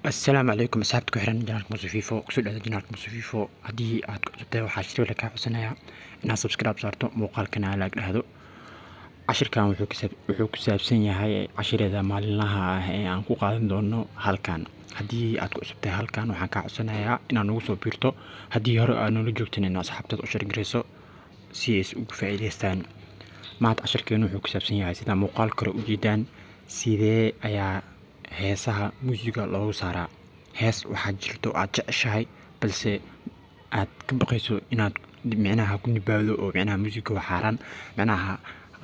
السلام عليكم أصحابتكم حرن جنالك مصفيفو كسود هذا جنالك مصفيفو هدي aad ku cusubtay waxaa shirka la ka codsanaya inaad subscribe saarto muuqaalkan la dhahdo cashirkan wuxuu ku saabsan yahay cashirada maalinlaha ah ee aan ku qaadan doono halkan hadii aad ku cusubtay halkan waxaan ka codsanayaa inaad nagu soo biirto hadii hore aad nala joogteen inaad asxaabtada u share gareyso si ay ugu faa'iideystaan maanta cashirkeenu wuxuu ku saabsan yahay sida muuqaal kale u jeedaan sidee ayaa heesaha muusiga loogu saaraa hees waxaa jirto aad jeceshahay balse aad ka baqayso inaad micnaha ku nibaado oo micnaha muusiga waxaaran micnaha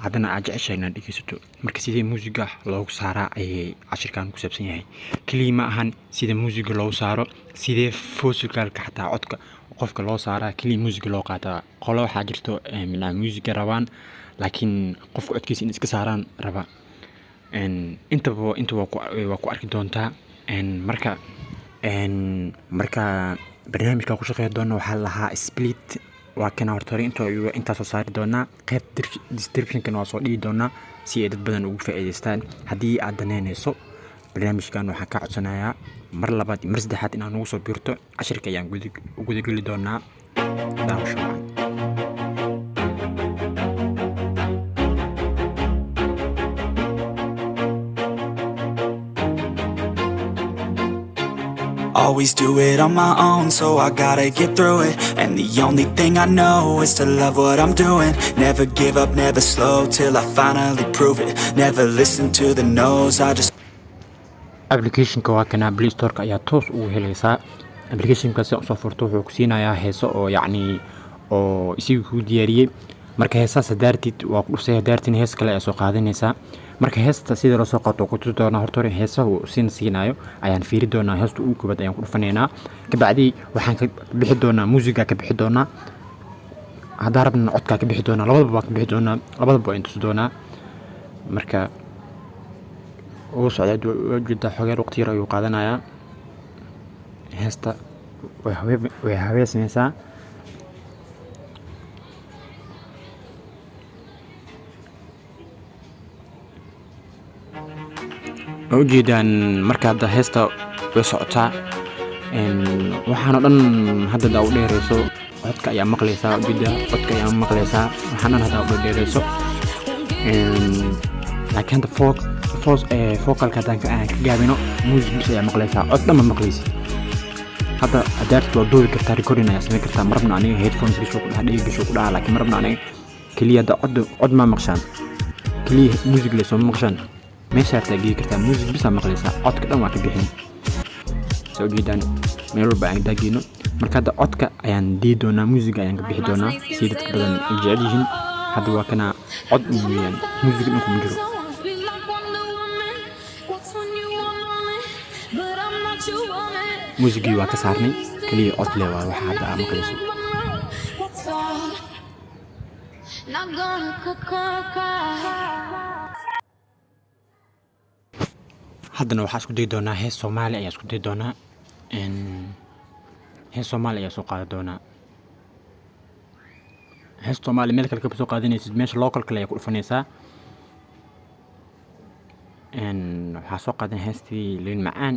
hadana aad jeceshahay inaad dhegeysato marka sidee muusiga loogu saaraa ayay cashirkan ku saabsan yahay kaliya ma ahan sida muusiga loogu saaro sidee foosilka xataa codka qofka loo saaraa kaliya muusiga loo qaataa qolo waxaa jirto micnaha muusiga rabaan laakiin qofka codkiisa in iska saaraan raba inta waa ku arki doontaa marka barnaamijka ku shaqeyn doona waxaa lahaa split waa kana horta inta soo saari doona qayb description-kan waa soo dhigi doona si ay dad badan ugu faa'iideystaan hadii aad daneynayso barnaamijkan waxaan ka codsanayaa mar labaad mar saddexaad inaad nagu soo biirto cashirka ayaan guda geli doonaa daawasho Always do it on my own, so I gotta get through it. And the only thing I know is to love what I'm doing. Never give up, never slow, till I finally prove it. Never listen to the no's, I just application-ka waa kana Play Store-ka ayaa toos ugu helaysaa application-ka si soo furto wuxuu ku siinayaa heeso oo yacni oo isigu ku diyaariyay marka heesaas daartid waa ku dhusay daartin hees kale ay soo qaadanaysaa marka heesta sida loo soo qaato ku doona horta heesaha uu siinayo ayaan fiiri doonaa heesta ugu kubad ayaan ku dhufaneynaa kabacdi waxaan ka bixi doonaa muusiga ka bixi doonaa haddii rabna codka ka bixi doonaa labadaba ka bixi doonaa labadaba inta soo doonaa marka oo socda jidda xogeer waqti yar ayuu qaadanayaa heesta way haweesmaysaa ujeedaan marka hadda heesta way socotaa waxaana dhan hadda u dheereyso codka ayaa maqlaysaa ujeeda codka ayaa maqlaysaa waxaana hadda u dheereyso laakiin hadda focalka hadaan ka gaabino music bis ayaa maqlaysaa cod dhan ma maqlaysid hadda adaarta waa duubi kartaa recording ayaa sameyn kartaa marabna aniga headphones gasho ku dhaha dhigi gasho ku dhaha laakiin marabna aniga kaliya hadda cod ma maqshaan kaliya music le soo maqshaan meesha taagii kartaa music bisa maqlaysaa codka dhan waa ka bixin soo jeedaan meel walba aan daagino marka hadda codka ayaan dii doonaa music ayaan ka bixi doonaa si dadka badan ay jecel yihiin hadda waa kana cod weeyaan music dhan kuma jiro music waa ka saarnay kaliya cod le waa waxa hadda maqlayso haddana waxaa isku dayi doonaa hees Soomaali ayaa isku dayi doonaa hees Soomaali ayaa soo qaadi doonaa hees Soomaali meel kale ka soo qaadanaysid meesha local kale ayaa ku dhufanaysaa waxaa soo qaadan heestii Liin Macaan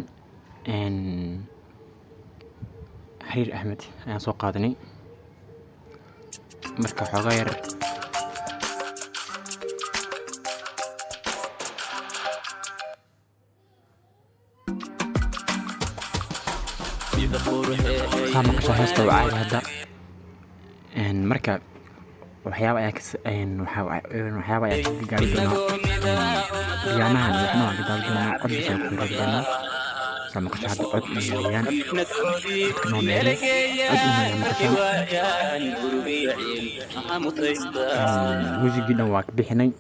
Xariir Axmed ayaan soo qaadanay marka xoogaa yar sama ka heesta waa caadi hadda marka waxyaabo ayaa gaari doonaa biyanahan waxna waa gaari doonaa cod bisa ku gaari doonaa sama ka hadda cod weeyaan cod muusigina waa ka bixinay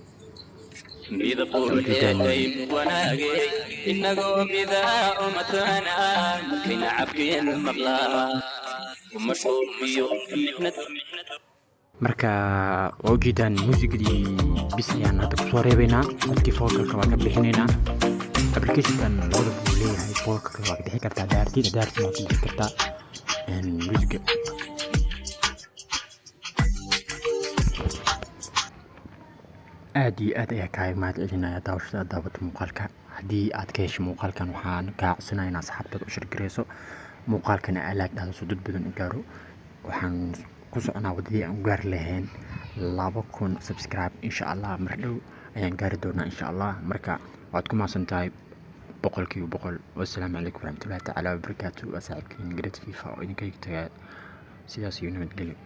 marka waa ujeedaan muusigii bis ayaan hadda ku soo reebaynaa codkii focalka waa ka bixinaynaa application-kan labada buu leeyahay focalka waa ka bixi kartaa daartid waa ka bixi kartaa muusiga aad iyo aad ayaa kaaga mahad celinaya daawashada daawada muuqaalka haddii aad ka hesho muuqaalkan waxaan kaa codsanayaa inaad asxaabtaada u shirgareyso muuqaalkana aa laag dhahdo so dad badan u gaaro. Waxaan ku soconaa wadadii aan u gaari lahayn 2,000 subscribe insha allah. mar dhow ayaan gaari doonaa insha allah. marka waad ku mahadsantahay 100%. wassalaamu calaykum waraxmatullaahi tacaala wabarakaatu. waa saaxiibkiin Great FIFA oo idinkaga tagaya sidaas iyo nabadgelyo.